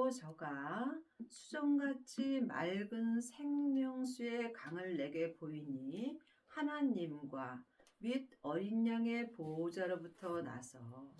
또 저가 수정같이 맑은 생명수의 강을 내게 보이니 하나님과 및 어린 양의 보호자로부터 나서.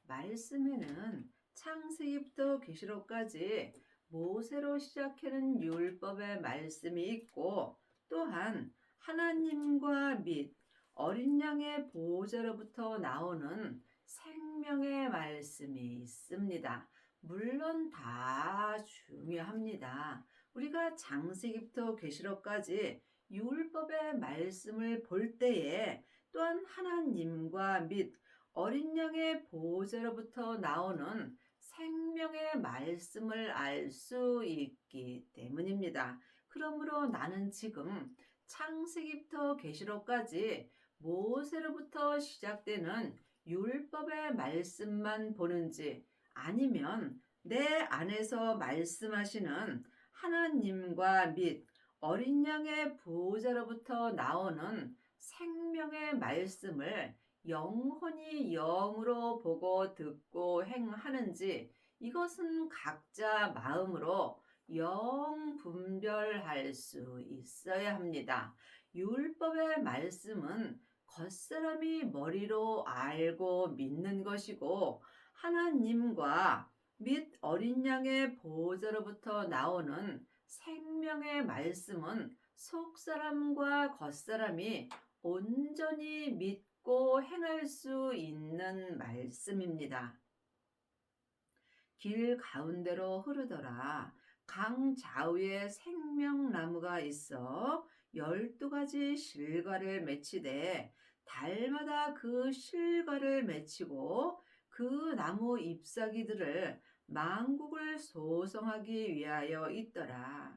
말씀에는 창세기부터 계시록까지 모세로 시작하는 율법의 말씀이 있고, 또한 하나님과 및 어린 양의 보호자로부터 나오는 생명의 말씀이 있습니다. 물론 다 중요합니다. 우리가 창세기부터 계시록까지 율법의 말씀을 볼 때에 또한 하나님과 및 어린 양의 보호자로부터 나오는 생명의 말씀을 알 수 있기 때문입니다. 그러므로 나는 지금 창세기부터 계시록까지 모세로부터 시작되는 율법의 말씀만 보는지, 아니면 내 안에서 말씀하시는 하나님과 및 어린 양의 보호자로부터 나오는 생명의 말씀을 영혼이 영으로 보고 듣고 행하는지, 이것은 각자 마음으로 영 분별할 수 있어야 합니다. 율법의 말씀은 겉사람이 머리로 알고 믿는 것이고, 하나님과 및 어린 양의 보호자로부터 나오는 생명의 말씀은 속사람과 겉사람이 온전히 믿고 행할 수 있는 말씀입니다. 길 가운데로 흐르더라. 강 좌우에 생명나무가 있어 12가지 실과를 맺히되, 달마다 그 실과를 맺히고 그 나무 잎사귀들을 만국을 소성하기 위하여 있더라.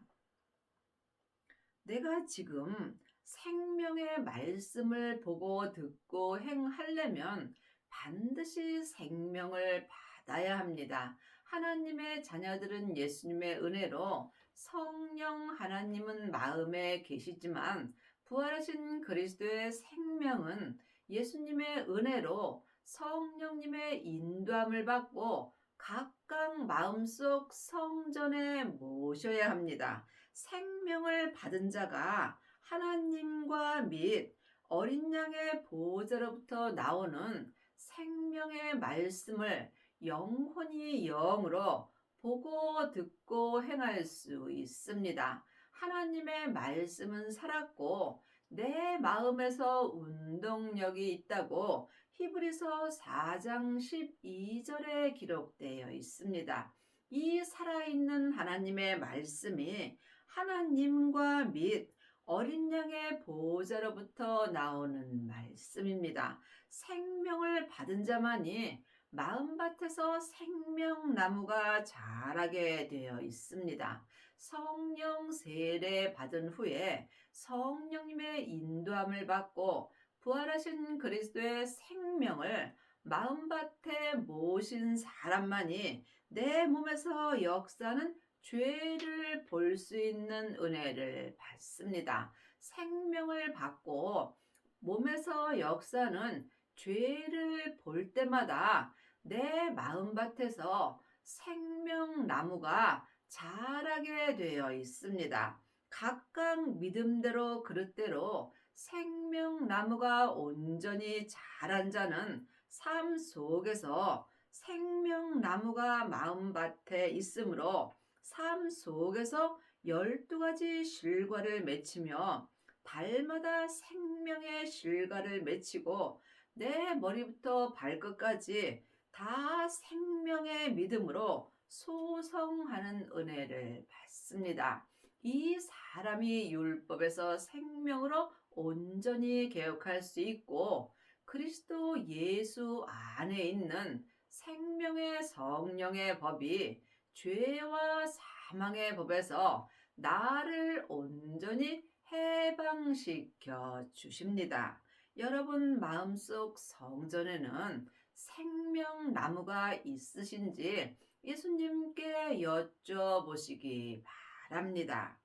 내가 지금 생명의 말씀을 보고 듣고 행하려면 반드시 생명을 받아야 합니다. 하나님의 자녀들은 예수님의 은혜로 성령 하나님은 마음에 계시지만, 부활하신 그리스도의 생명은 예수님의 은혜로 성령님의 인도함을 받고 각각 마음속 성전에 모셔야 합니다. 생명을 받은 자가 하나님과 및 어린 양의 보호자로부터 나오는 생명의 말씀을 영혼이 영으로 보고 듣고 행할 수 있습니다. 하나님의 말씀은 살았고 내 마음에서 운동력이 있다고 히브리서 4장 12절에 기록되어 있습니다. 이 살아있는 하나님의 말씀이 하나님과 및 어린 양의 보호자로부터 나오는 말씀입니다. 생명을 받은 자만이 마음밭에서 생명나무가 자라게 되어 있습니다. 성령 세례 받은 후에 성령님의 인도함을 받고 부활하신 그리스도의 생명을 마음밭에 모신 사람만이 내 몸에서 역사하는 죄를 볼 수 있는 은혜를 받습니다. 생명을 받고 몸에서 역사는 죄를 볼 때마다 내 마음밭에서 생명나무가 자라게 되어 있습니다. 각각 믿음대로 그릇대로 생명나무가 온전히 자란 자는 삶 속에서 생명나무가 마음밭에 있으므로 삶 속에서 12가지 실과를 맺히며 달마다 생명의 실과를 맺히고 내 머리부터 발끝까지 다 생명의 믿음으로 소성하는 은혜를 받습니다. 이 사람이 율법에서 생명으로 온전히 개혁할 수 있고, 그리스도 예수 안에 있는 생명의 성령의 법이 죄와 사망의 법에서 나를 온전히 해방시켜 주십니다. 여러분 마음속 성전에는 생명나무가 있으신지 예수님께 여쭤보시기 바랍니다.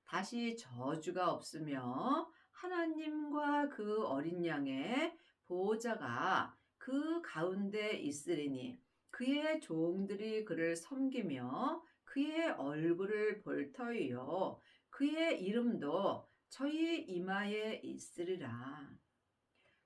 다시 저주가 없으며 하나님과 그 어린 양의 보호자가 그 가운데 있으리니, 그의 종들이 그를 섬기며 그의 얼굴을 볼 터이요 그의 이름도 저희 이마에 있으리라.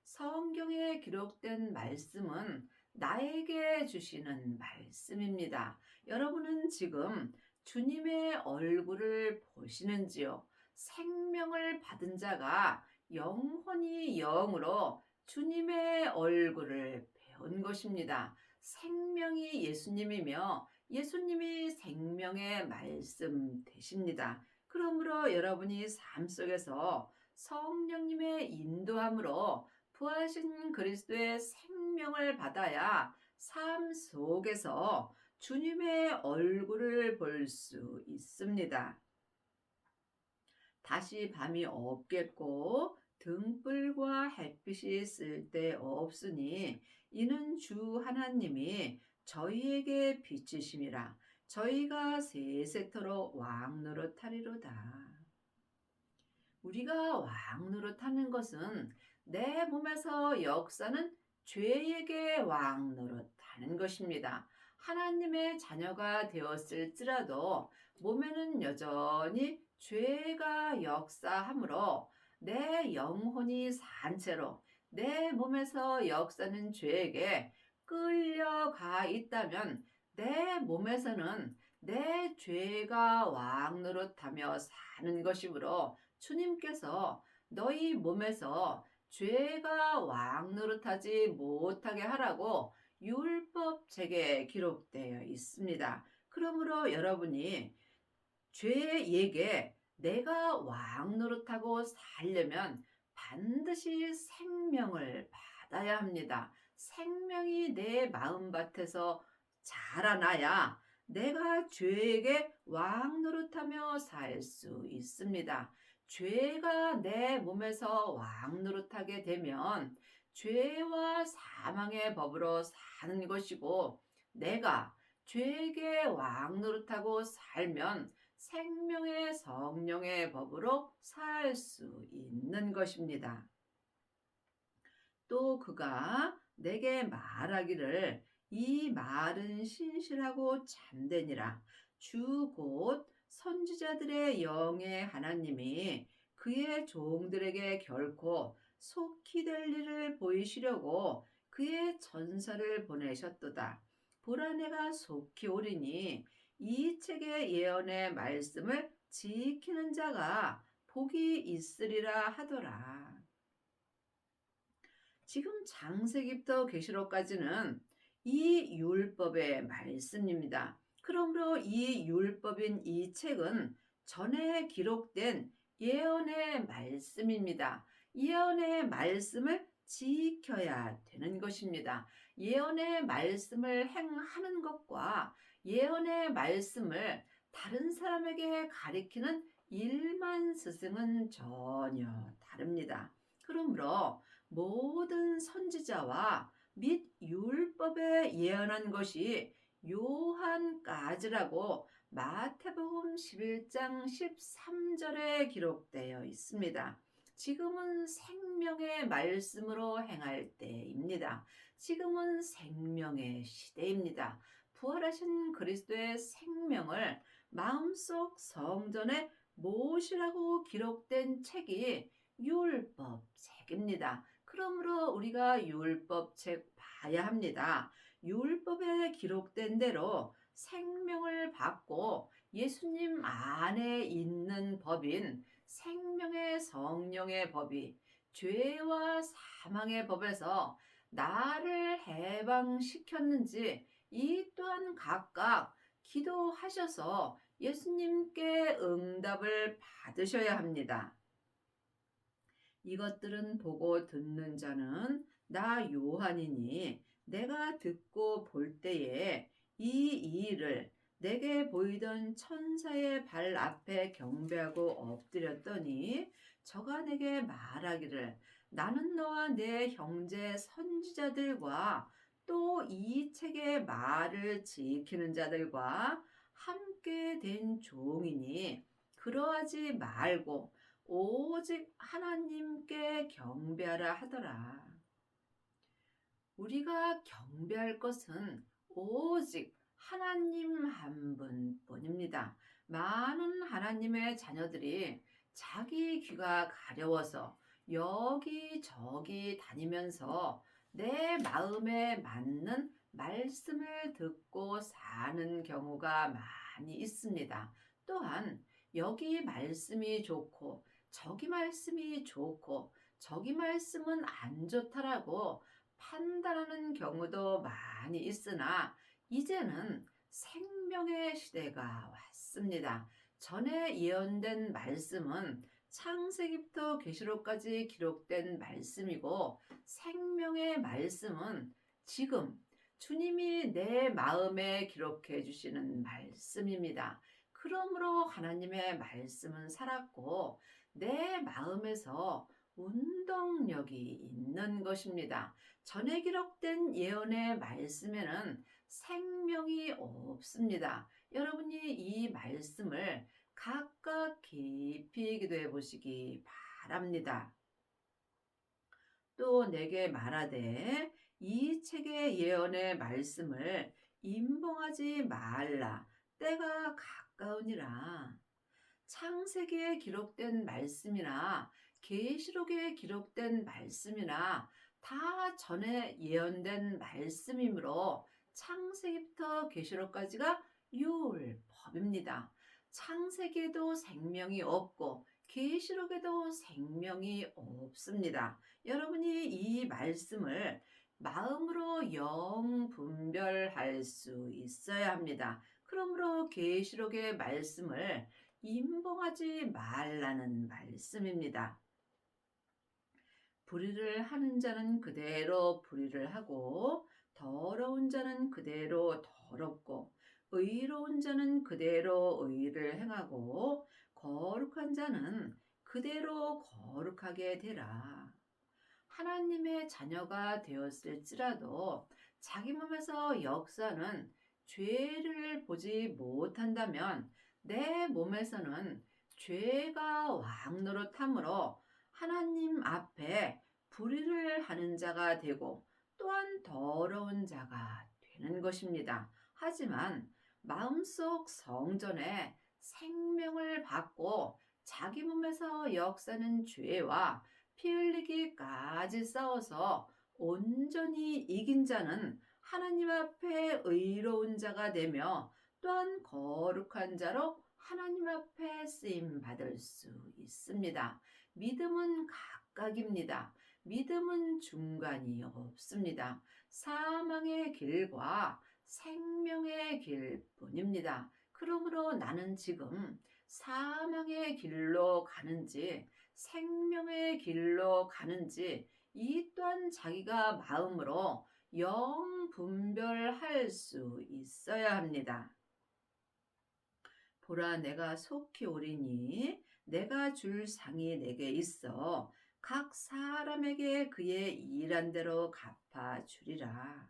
성경에 기록된 말씀은 나에게 주시는 말씀입니다. 여러분은 지금 주님의 얼굴을 보시는지요? 생명을 받은 자가 영혼이 영으로 주님의 얼굴을 배운 것입니다. 생명이 예수님이며 예수님이 생명의 말씀 되십니다. 그러므로 여러분이 삶 속에서 성령님의 인도함으로 부하신 그리스도의 생명을 받아야 삶 속에서 주님의 얼굴을 볼 수 있습니다. 다시 밤이 없겠고 등불과 햇빛이 쓸데없으니 이는 주 하나님이 저희에게 비치심이라 저희가 세세토록 왕 노릇하리로다. 우리가 왕 노릇하는 것은 내 몸에서 역사는 죄에게 왕 노릇하는 것입니다. 하나님의 자녀가 되었을지라도 몸에는 여전히 죄가 역사하므로 내 영혼이 산 채로 내 몸에서 역사는 죄에게 끌려가 있다면 내 몸에서는 내 죄가 왕 노릇하며 사는 것이므로 주님께서 너희 몸에서 죄가 왕 노릇하지 못하게 하라고 율법책에 기록되어 있습니다. 그러므로 여러분이 죄에게 내가 왕 노릇하고 살려면 반드시 생명을 받아야 합니다. 생명이 내 마음밭에서 자라나야 내가 죄에게 왕 노릇하며 살 수 있습니다. 죄가 내 몸에서 왕 노릇하게 되면 죄와 사망의 법으로 사는 것이고 내가 죄에게 왕 노릇하고 살면 생명의 성령의 법으로 살 수 있는 것입니다. 또 그가 내게 말하기를 이 말은 신실하고 참되니라. 주 곧 선지자들의 영의 하나님이 그의 종들에게 결코 속히 될 일을 보이시려고 그의 전사를 보내셨도다. 보라 내가 속히 오리니 이 책의 예언의 말씀을 지키는 자가 복이 있으리라 하더라. 지금 창세기부터 계시록까지는 이 율법의 말씀입니다. 그러므로 이 율법인 이 책은 전에 기록된 예언의 말씀입니다. 예언의 말씀을 지켜야 되는 것입니다. 예언의 말씀을 행하는 것과 예언의 말씀을 다른 사람에게 가리키는 일만 스승은 전혀 다릅니다. 그러므로 모든 선지자와 및 율법에 예언한 것이 요한까지라고 마태복음 11장 13절에 기록되어 있습니다. 지금은 생명의 말씀으로 행할 때입니다. 지금은 생명의 시대입니다. 부활하신 그리스도의 생명을 마음속 성전에 모시라고 기록된 책이 율법책입니다. 그러므로 우리가 율법책 봐야 합니다. 율법에 기록된 대로 생명을 받고 예수님 안에 있는 법인 생명의 성령의 법이 죄와 사망의 법에서 나를 해방시켰는지 이 또한 각각 기도하셔서 예수님께 응답을 받으셔야 합니다. 이것들은 보고 듣는 자는 나 요한이니 내가 듣고 볼 때에 이 일을 내게 보이던 천사의 발 앞에 경배하고 엎드렸더니 저가 내게 말하기를 나는 너와 내 형제 선지자들과 또 이 책의 말을 지키는 자들과 함께 된 종이니 그러하지 말고 오직 하나님께 경배하라 하더라. 우리가 경배할 것은 오직 하나님 한 분뿐입니다. 많은 하나님의 자녀들이 자기 귀가 가려워서 여기저기 다니면서 내 마음에 맞는 말씀을 듣고 사는 경우가 많이 있습니다. 또한 여기 말씀이 좋고 저기 말씀이 좋고 저기 말씀은 안 좋다라고 판단하는 경우도 많이 있으나 이제는 생명의 시대가 왔습니다. 전에 예언된 말씀은 창세기부터 계시록까지 기록된 말씀이고 생명의 말씀은 지금 주님이 내 마음에 기록해 주시는 말씀입니다. 그러므로 하나님의 말씀은 살았고 내 마음에서 운동력이 있는 것입니다. 전에 기록된 예언의 말씀에는 생명이 없습니다. 여러분이 이 말씀을 각각 깊이 기도해 보시기 바랍니다. 또 내게 말하되 이 책의 예언의 말씀을 임봉하지 말라. 때가 가까우니라. 창세기에 기록된 말씀이나 계시록에 기록된 말씀이나 다 전에 예언된 말씀이므로 창세기부터 계시록까지가 율법입니다. 창세기에도 생명이 없고 계시록에도 생명이 없습니다. 여러분이 이 말씀을 마음으로 영 분별할 수 있어야 합니다. 그러므로 계시록의 말씀을 임봉하지 말라는 말씀입니다. 불의를 하는 자는 그대로 불의를 하고 더러운 자는 그대로 더럽고 의로운 자는 그대로 의를 행하고 거룩한 자는 그대로 거룩하게 되라. 하나님의 자녀가 되었을지라도 자기 몸에서 역사는 죄를 보지 못한다면 내 몸에서는 죄가 왕노릇함으로 하나님 앞에 불의를 하는 자가 되고 또한 더러운 자가 되는 것입니다. 하지만 마음속 성전에 생명을 받고 자기 몸에서 역사는 죄와 피 흘리기까지 싸워서 온전히 이긴 자는 하나님 앞에 의로운 자가 되며 또한 거룩한 자로 하나님 앞에 쓰임 받을 수 있습니다. 믿음은 각각입니다. 믿음은 중간이 없습니다. 사망의 길과 생명의 길뿐입니다. 그러므로 나는 지금 사망의 길로 가는지 생명의 길로 가는지 이 또한 자기가 마음으로 영 분별할 수 있어야 합니다. 보라 내가 속히 오리니 내가 줄 상이 내게 있어 각 사람에게 그의 일한 대로 갚아 주리라.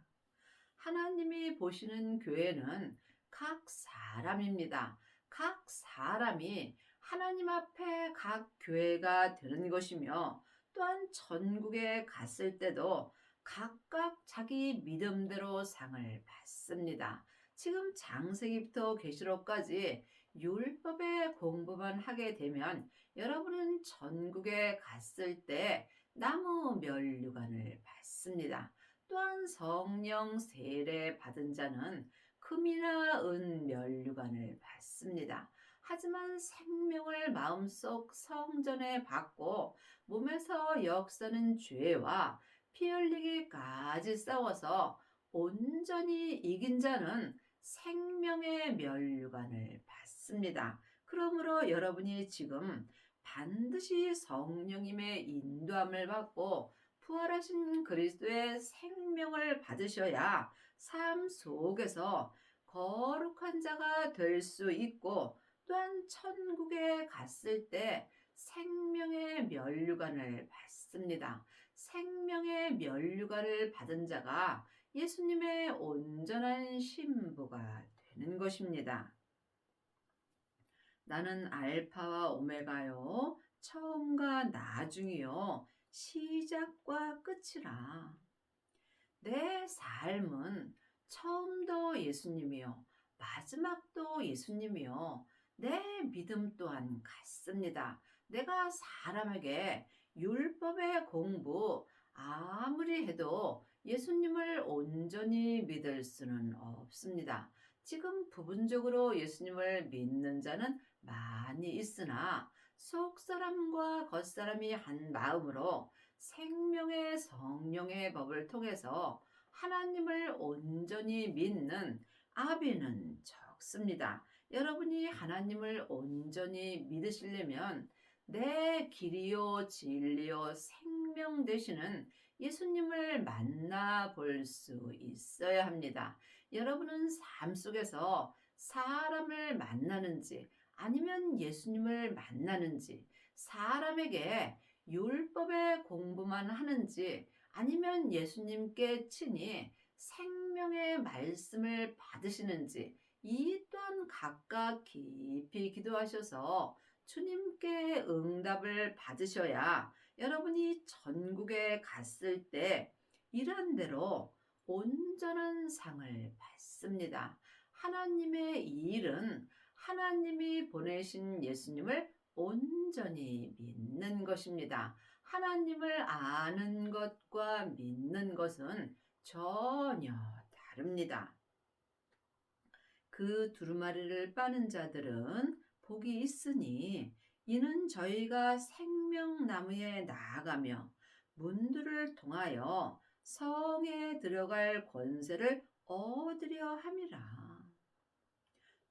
하나님이 보시는 교회는 각 사람입니다. 각 사람이 하나님 앞에 각 교회가 되는 것이며 또한 전국에 갔을 때도 각각 자기 믿음대로 상을 받습니다. 지금 창세기부터 계시록까지 율법의 공부만 하게 되면 여러분은 전국에 갔을 때 나무 면류관을 받습니다. 또한 성령 세례 받은 자는 금이나 은 면류관을 받습니다. 하지만 생명을 마음속 성전에 받고 몸에서 역사는 죄와 피 흘리기까지 싸워서 온전히 이긴 자는 생명의 면류관을 받습니다. 그러므로 여러분이 지금 반드시 성령님의 인도함을 받고 부활하신 그리스도의 생명을 받으셔야 삶 속에서 거룩한 자가 될 수 있고 또한 천국에 갔을 때 생명의 면류관을 받습니다. 생명의 면류관을 받은 자가 예수님의 온전한 신부가 되는 것입니다. 나는 알파와 오메가요, 처음과 나중이요, 시작과 끝이라. 내 삶은 처음도 예수님이요. 마지막도 예수님이요. 내 믿음 또한 같습니다. 내가 사람에게 율법의 공부 아무리 해도 예수님을 온전히 믿을 수는 없습니다. 지금 부분적으로 예수님을 믿는 자는 많이 있으나 속사람과 겉사람이 한 마음으로 생명의 성령의 법을 통해서 하나님을 온전히 믿는 아비는 적습니다. 여러분이 하나님을 온전히 믿으시려면 내 길이요 진리요 생명 되시는 예수님을 만나 볼 수 있어야 합니다. 여러분은 삶 속에서 사람을 만나는지 아니면 예수님을 만나는지 사람에게 율법의 공부만 하는지 아니면 예수님께 친히 생명의 말씀을 받으시는지 이 또한 각각 깊이 기도하셔서 주님께 응답을 받으셔야 여러분이 전국에 갔을 때 이런 대로 온전한 상을 받습니다. 하나님의 이 일은 하나님이 보내신 예수님을 온전히 믿는 것입니다. 하나님을 아는 것과 믿는 것은 전혀 다릅니다. 그 두루마리를 빠는 자들은 복이 있으니 이는 저희가 생명나무에 나아가며 문들을 통하여 성에 들어갈 권세를 얻으려 함이라.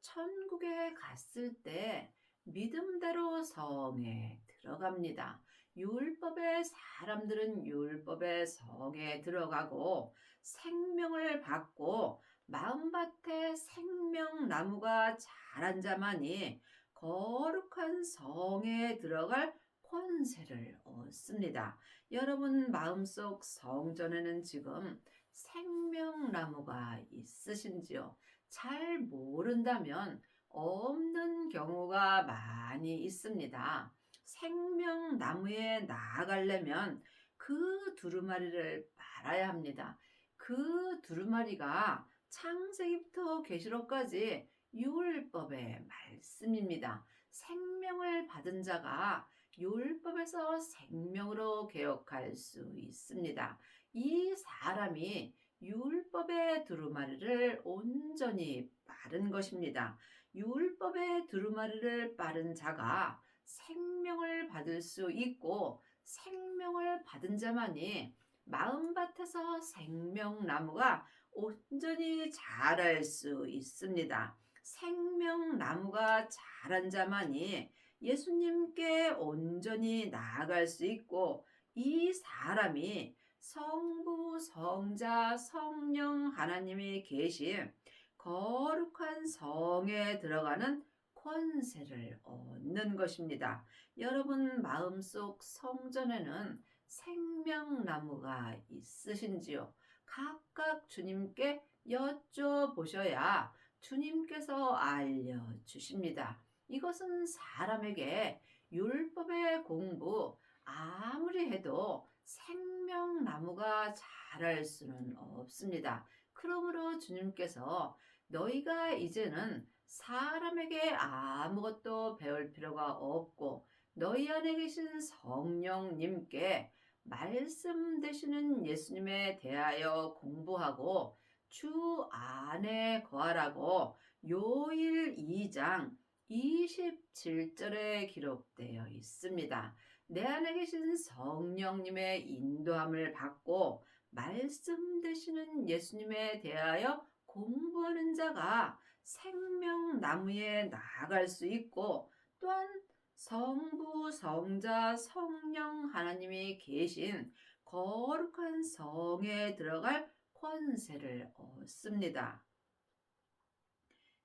천국에 갔을 때 믿음대로 성에 들어갑니다. 율법의 사람들은 율법의 성에 들어가고 생명을 받고 마음밭에 생명나무가 자란 자만이 거룩한 성에 들어갈 권세를 얻습니다. 여러분 마음속 성전에는 지금 생명나무가 있으신지요? 잘 모른다면 없는 경우가 많이 있습니다. 생명나무에 나아가려면 그 두루마리를 빨아야 합니다. 그 두루마리가 창세기부터 계시록까지 율법의 말씀입니다. 생명을 받은 자가 율법에서 생명으로 개혁할 수 있습니다. 이 사람이 율법의 두루마리를 온전히 빠른 것입니다. 율법의 두루마리를 빠른 자가 생명을 받을 수 있고 생명을 받은 자만이 마음밭에서 생명나무가 온전히 자랄 수 있습니다. 생명나무가 자란 자만이 예수님께 온전히 나아갈 수 있고 이 사람이 성부, 성자, 성령 하나님이 계신 거룩한 성에 들어가는 권세를 얻는 것입니다. 여러분 마음속 성전에는 생명나무가 있으신지요? 각각 주님께 여쭤보셔야 주님께서 알려주십니다. 이것은 사람에게 율법의 공부 아무리 해도 생명나무가 자랄 수는 없습니다. 그러므로 주님께서 너희가 이제는 사람에게 아무것도 배울 필요가 없고 너희 안에 계신 성령님께 말씀 되시는 예수님에 대하여 공부하고 주 안에 거하라고 요일 2장 27절에 기록되어 있습니다. 내 안에 계신 성령님의 인도함을 받고 말씀 되시는 예수님에 대하여 공부하는 자가 생명나무에 나아갈 수 있고 또한 성부, 성자, 성령 하나님이 계신 거룩한 성에 들어갈 권세를 얻습니다.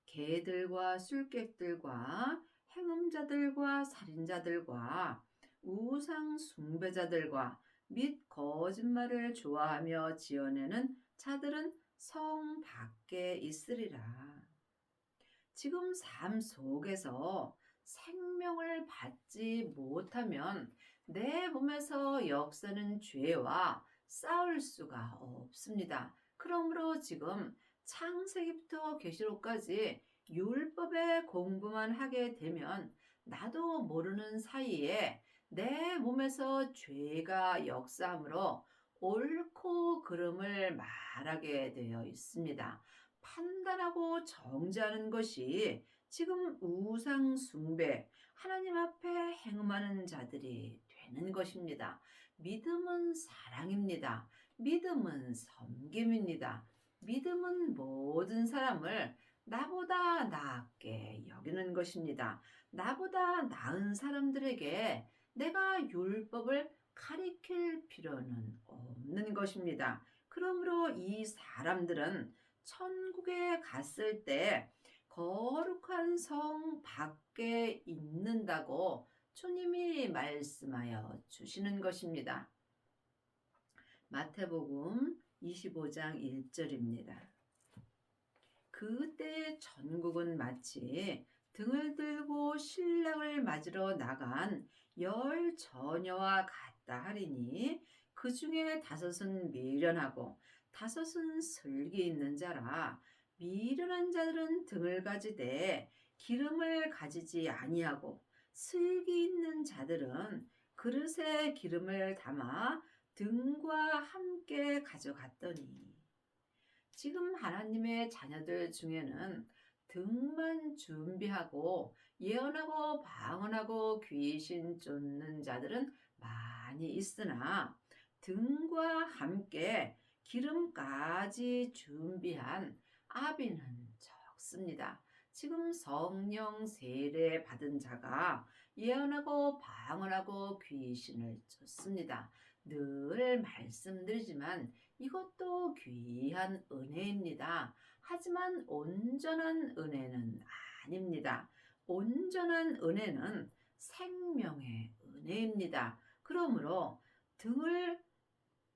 개들과 술객들과 행음자들과 살인자들과 우상 숭배자들과 및 거짓말을 좋아하며 지어내는 자들은 성 밖에 있으리라. 지금 삶 속에서 생명을 받지 못하면 내 몸에서 역사는 죄와 싸울 수가 없습니다. 그러므로 지금 창세기부터 계시록까지 율법의 공부만 하게 되면 나도 모르는 사이에 내 몸에서 죄가 역사함으로 옳고 그름을 말하게 되어 있습니다. 판단하고 정죄하는 것이 지금 우상 숭배, 하나님 앞에 행음하는 자들이 되는 것입니다. 믿음은 사랑입니다. 믿음은 섬김입니다. 믿음은 모든 사람을 나보다 낫게 여기는 것입니다. 나보다 나은 사람들에게 내가 율법을 가리킬 필요는 없는 것입니다. 그러므로 이 사람들은 천국에 갔을 때 거룩한 성 밖에 있는다고 주님이 말씀하여 주시는 것입니다. 마태복음 25장 1절입니다. 그때 천국은 마치 등을 들고 신랑을 맞으러 나간 10 처녀와 같다 하리니 그 중에 5은 미련하고 5은 슬기 있는 자라. 미련한 자들은 등을 가지되 기름을 가지지 아니하고 슬기 있는 자들은 그릇에 기름을 담아 등과 함께 가져갔더니. 지금 하나님의 자녀들 중에는 등만 준비하고 예언하고 방언하고 귀신 쫓는 자들은 많이 있으나 등과 함께 기름까지 준비한 아비는 적습니다. 지금 성령 세례 받은 자가 예언하고 방언하고 귀신을 쫓습니다. 늘 말씀드리지만 이것도 귀한 은혜입니다. 하지만 온전한 은혜는 아닙니다. 온전한 은혜는 생명의 은혜입니다. 그러므로 등을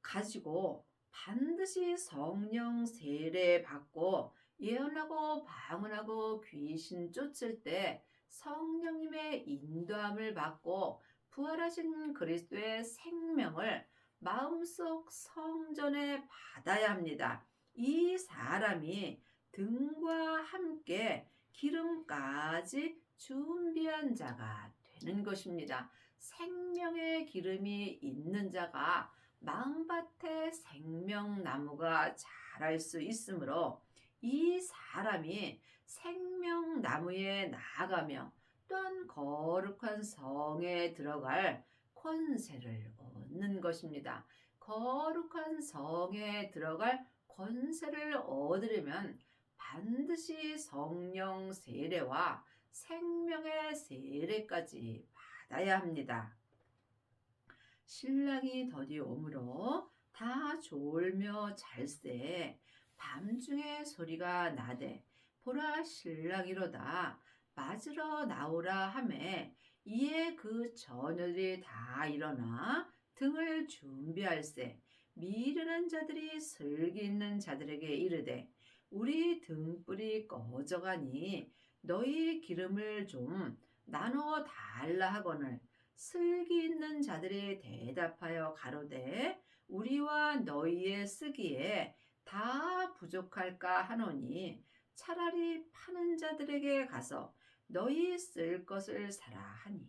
가지고 반드시 성령 세례 받고 예언하고 방언하고 귀신 쫓을 때 성령님의 인도함을 받고 부활하신 그리스도의 생명을 마음속 성전에 받아야 합니다. 이 사람이 등과 함께 기름까지 준비한 자가 되는 것입니다. 생명의 기름이 있는 자가 마음밭에 생명나무가 자랄 수 있으므로 이 사람이 생명나무에 나아가며 또한 거룩한 성에 들어갈 권세를 얻는 것입니다. 거룩한 성에 들어갈 권세를 얻으려면 반드시 성령 세례와 생명의 세례까지 받아야 합니다. 신랑이 더디 오므로 다 졸며 잘세 밤중에 소리가 나되 보라 신랑이로다 맞으러 나오라 하매 이에 그 처녀들이 다 일어나 등을 준비할세 미련한 자들이 슬기 있는 자들에게 이르되 우리 등불이 꺼져가니 너희 기름을 좀 나누어 달라 하거늘 슬기 있는 자들이 대답하여 가로되 우리와 너희의 쓰기에 다 부족할까 하노니 차라리 파는 자들에게 가서 너희 쓸 것을 사라 하니.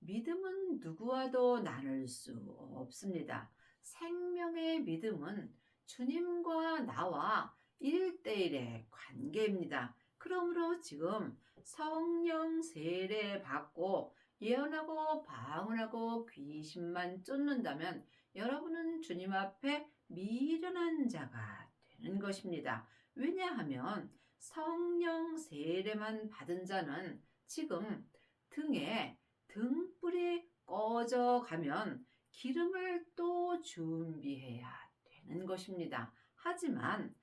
믿음은 누구와도 나눌 수 없습니다. 생명의 믿음은 주님과 나와 1대1의 관계입니다. 그러므로 지금 성령 세례 받고 예언하고 방언하고 귀신만 쫓는다면 여러분은 주님 앞에 미련한 자가 되는 것입니다. 왜냐하면 성령 세례만 받은 자는 지금 등에 등불이 꺼져가면 기름을 또 준비해야 되는 것입니다. 하지만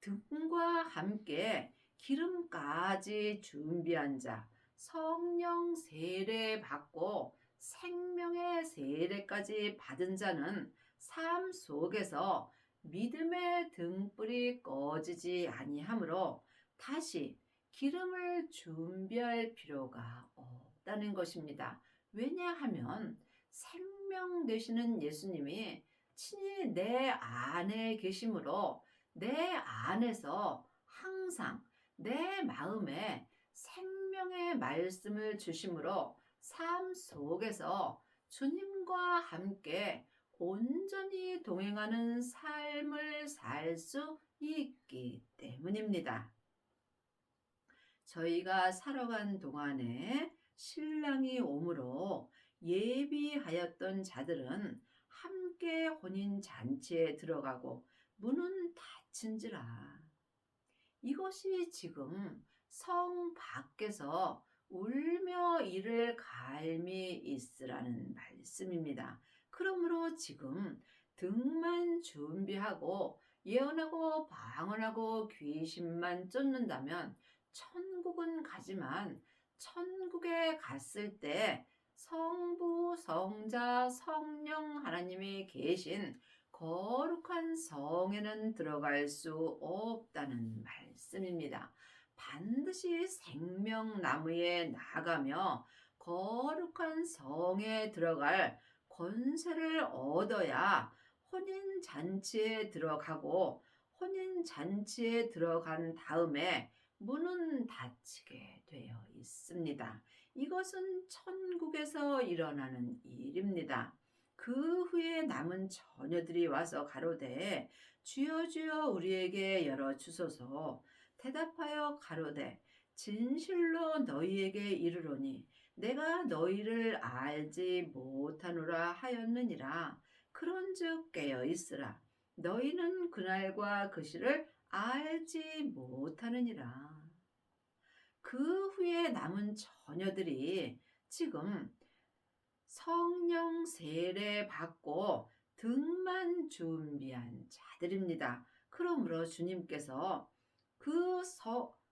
등과 함께 기름까지 준비한 자, 성령 세례 받고 생명의 세례까지 받은 자는 삶 속에서 믿음의 등불이 꺼지지 아니하므로 다시 기름을 준비할 필요가 없다는 것입니다. 왜냐하면 생명 되시는 예수님이 친히 내 안에 계심으로 내 안에서 항상 내 마음에 생명의 말씀을 주심으로 삶 속에서 주님과 함께 온전히 동행하는 삶을 살 수 있기 때문입니다. 저희가 살아간 동안에 신랑이 오므로 예비하였던 자들은 함께 혼인 잔치에 들어가고 문은 닫힌지라. 이것이 지금 성 밖에서 울며 이를 갈미 있으라는 말씀입니다. 그러므로 지금 등만 준비하고 예언하고 방언하고 귀신만 쫓는다면 천국은 가지만 천국에 갔을 때 성부, 성자, 성령 하나님이 계신 거룩한 성에는 들어갈 수 없다는 말씀입니다. 반드시 생명나무에 나가며 거룩한 성에 들어갈 권세를 얻어야 혼인잔치에 들어가고 혼인잔치에 들어간 다음에 문은 닫히게 되어 있습니다. 이것은 천국에서 일어나는 일입니다. 그 후에 남은 처녀들이 와서 가로되 주여 주여 우리에게 열어 주소서. 대답하여 가로되 진실로 너희에게 이르노니 내가 너희를 알지 못하노라 하였느니라. 그런즉 깨어 있으라. 너희는 그날과 그 시를 알지 못하느니라. 그 후에 남은 처녀들이 지금 성령 세례 받고 등만 준비한 자들입니다. 그러므로 주님께서 그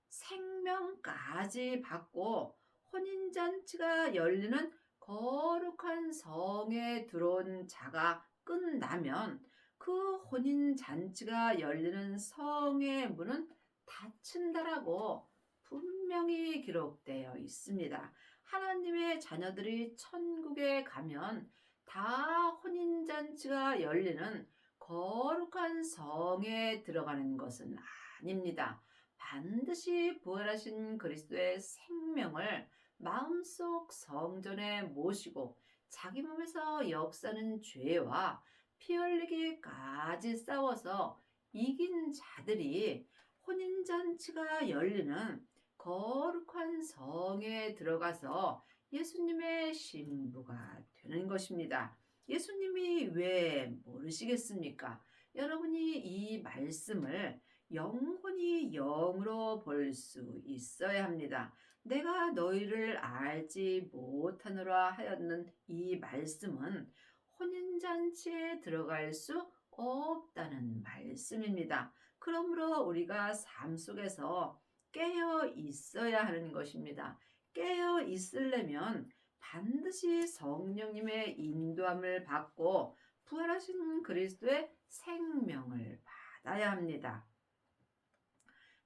생명까지 받고 혼인잔치가 열리는 거룩한 성에 들어온 자가 끝나면 그 혼인잔치가 열리는 성의 문은 닫힌다라고 분명히 기록되어 있습니다. 하나님의 자녀들이 천국에 가면 다 혼인잔치가 열리는 거룩한 성에 들어가는 것은 아닙니다. 반드시 부활하신 그리스도의 생명을 마음속 성전에 모시고 자기 몸에서 역사는 죄와 피 흘리기까지 싸워서 이긴 자들이 혼인잔치가 열리는 거룩한 성에 들어가서 예수님의 신부가 되는 것입니다. 예수님이 왜 모르시겠습니까? 여러분이 이 말씀을 영혼이 영으로 볼 수 있어야 합니다. 내가 너희를 알지 못하노라 하였는 이 말씀은 혼인잔치에 들어갈 수 없다는 말씀입니다. 그러므로 우리가 삶 속에서 깨어 있어야 하는 것입니다. 깨어 있으려면 반드시 성령님의 인도함을 받고 부활하신 그리스도의 생명을 받아야 합니다.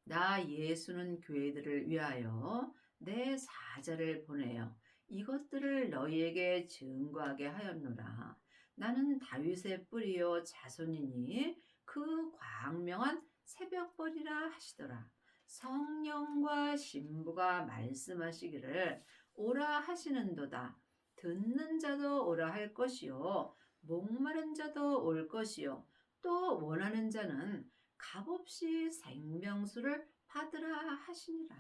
나 예수는 교회들을 위하여 내 사자를 보내어 이것들을 너희에게 증거하게 하였노라. 나는 다윗의 뿌리요 자손이니 그 광명한 새벽벌이라 하시더라. 성령과 신부가 말씀하시기를 오라 하시는도다. 듣는 자도 오라 할 것이요 목마른 자도 올 것이요 또 원하는 자는 값없이 생명수를 받으라 하시니라.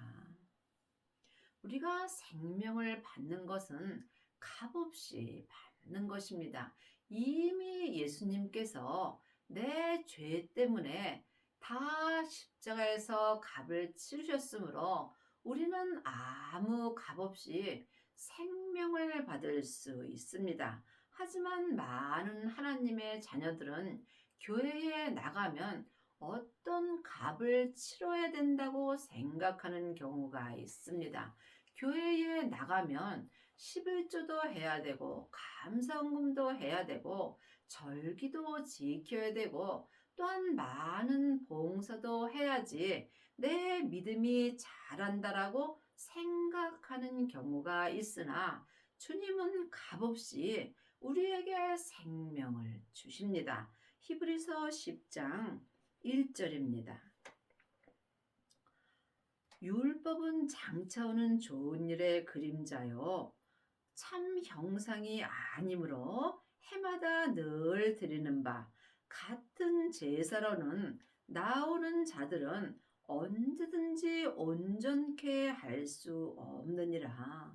우리가 생명을 받는 것은 값없이 받는 것입니다. 이미 예수님께서 내 죄 때문에 다 십자가에서 값을 치르셨으므로 우리는 아무 값없이 생명을 받을 수 있습니다. 하지만 많은 하나님의 자녀들은 교회에 나가면 어떤 값을 치러야 된다고 생각하는 경우가 있습니다. 교회에 나가면 11조도 해야 되고 감사헌금도 해야 되고 절기도 지켜야 되고 또한 많은 봉사도 해야지 내 믿음이 자란다라고 생각하는 경우가 있으나 주님은 값없이 우리에게 생명을 주십니다. 히브리서 10장 1절입니다. 율법은 장차오는 좋은 일의 그림자요 참 형상이 아니므로 해마다 늘 드리는 바 같은 제사로는 나오는 자들은 언제든지 온전케 할 수 없느니라.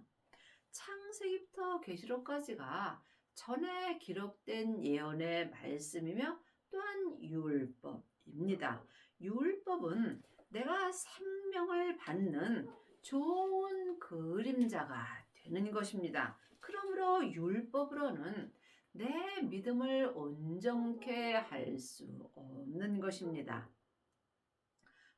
창세기부터 계시록까지가 전에 기록된 예언의 말씀이며 또한 율법입니다. 율법은 내가 생명을 받는 좋은 그림자가 되는 것입니다. 그러므로 율법으로는 내 믿음을 온전케 할 수 없는 것입니다.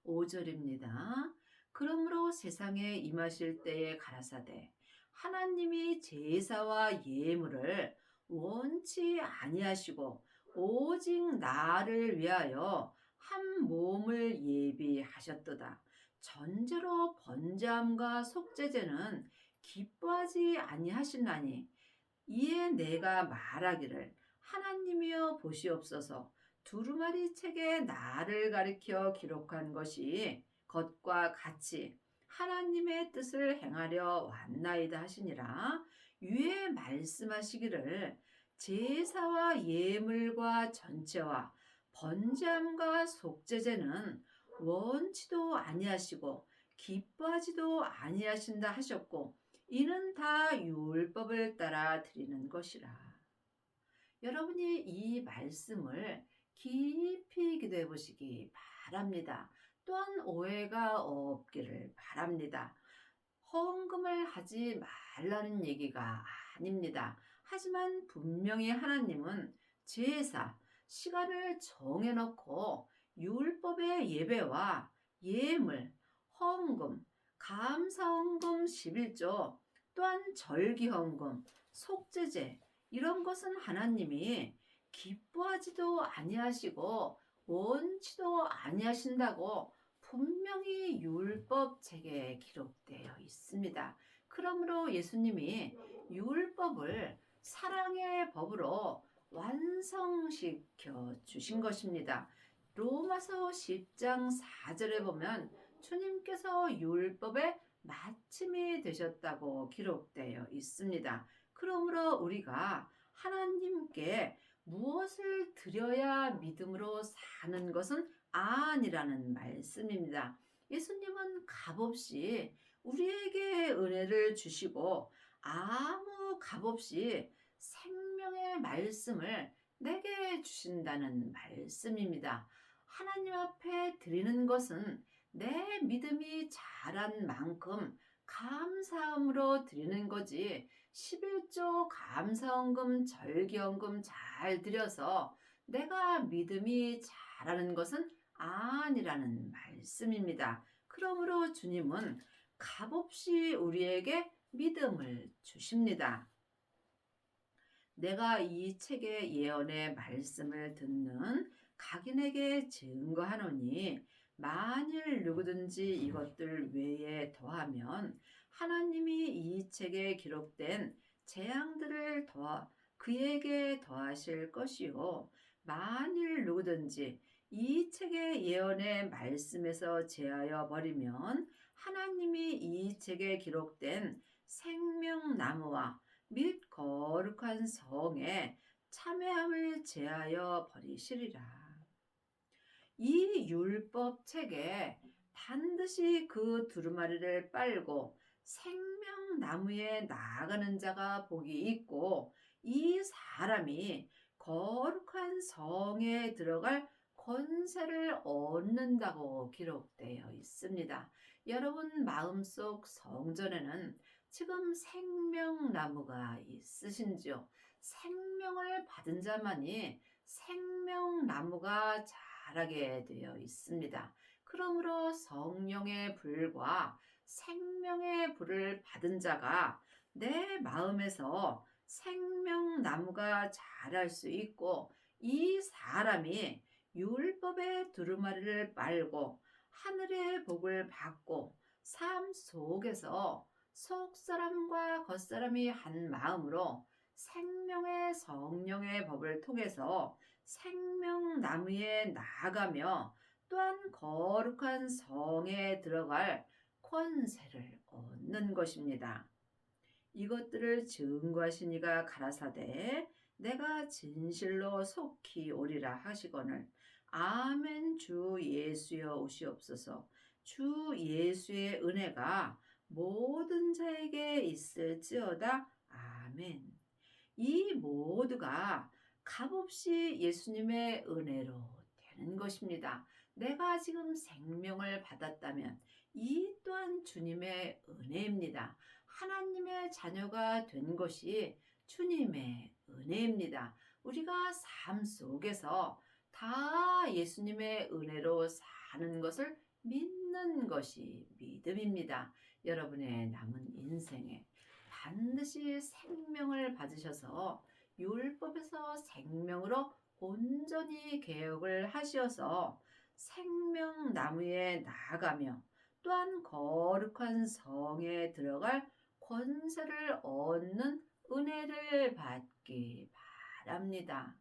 5절입니다. 그러므로 세상에 임하실 때에 가라사대 하나님이 제사와 예물을 원치 아니하시고 오직 나를 위하여 한 몸을 예비하셨도다. 전제로 번제함과 속죄제는 기뻐하지 아니하시나니 이에 내가 말하기를 하나님이여 보시옵소서 두루마리 책에 나를 가리켜 기록한 것이 것과 같이 하나님의 뜻을 행하려 왔나이다 하시니라. 위에 말씀하시기를 제사와 예물과 전체와 번제함과 속죄제는 원치도 아니하시고 기뻐하지도 아니하신다 하셨고 이는 다 율법을 따라 드리는 것이라. 여러분이 이 말씀을 깊이 기도해 보시기 바랍니다. 또한 오해가 없기를 바랍니다. 헌금을 하지 말라는 얘기가 아닙니다. 하지만 분명히 하나님은 제사, 시간을 정해놓고 율법의 예배와 예물, 헌금, 감사헌금 11조, 또한 절기헌금, 속죄제 이런 것은 하나님이 기뻐하지도 아니하시고 원치도 아니하신다고 분명히 율법책에 기록되어 있습니다. 그러므로 예수님이 율법을 사랑의 법으로 완성시켜 주신 것입니다. 로마서 10장 4절에 보면 주님께서 율법의 마침이 되셨다고 기록되어 있습니다. 그러므로 우리가 하나님께 무엇을 드려야 믿음으로 사는 것은 아니라는 말씀입니다. 예수님은 값없이 우리에게 은혜를 주시고 아무 값없이 생명의 말씀을 내게 주신다는 말씀입니다. 하나님 앞에 드리는 것은 내 믿음이 자란 만큼 감사함으로 드리는 거지 11조 감사헌금 절기헌금 잘 드려서 내가 믿음이 자라는 것은 아니라는 말씀입니다. 그러므로 주님은 값없이 우리에게 믿음을 주십니다. 내가 이 책의 예언의 말씀을 듣는 각인에게 증거하노니 만일 누구든지 이것들 외에 더하면 하나님이 이 책에 기록된 재앙들을 그에게 더하실 것이요 만일 누구든지 이 책의 예언의 말씀에서 제하여 버리면 하나님이 이 책에 기록된 생명나무와 및 거룩한 성에 참회함을 제하여 버리시리라. 이 율법 책에 반드시 그 두루마리를 빨고 생명나무에 나아가는 자가 복이 있고 이 사람이 거룩한 성에 들어갈 권세를 얻는다고 기록되어 있습니다. 여러분 마음속 성전에는 지금 생명나무가 있으신지요? 생명을 받은 자만이 생명나무가 자라게 되어 있습니다. 그러므로 성령의 불과 생명의 불을 받은 자가 내 마음에서 생명나무가 자랄 수 있고 이 사람이 율법의 두루마리를 빨고 하늘의 복을 받고 삶 속에서 속사람과 겉사람이 한 마음으로 생명의 성령의 법을 통해서 생명나무에 나아가며 또한 거룩한 성에 들어갈 권세를 얻는 것입니다. 이것들을 증거하시니가 가라사대 내가 진실로 속히 오리라 하시거늘 아멘. 주 예수여 오시옵소서. 주 예수의 은혜가 모든 자에게 있을지어다. 아멘. 이 모두가 값없이 예수님의 은혜로 되는 것입니다. 내가 지금 생명을 받았다면 이 또한 주님의 은혜입니다. 하나님의 자녀가 된 것이 주님의 은혜입니다. 우리가 삶 속에서 다 예수님의 은혜로 사는 것을 믿는 것이 믿음입니다. 여러분의 남은 인생에 반드시 생명을 받으셔서 율법에서 생명으로 온전히 개혁을 하시어서 생명나무에 나아가며 또한 거룩한 성에 들어갈 권세를 얻는 은혜를 받기 바랍니다.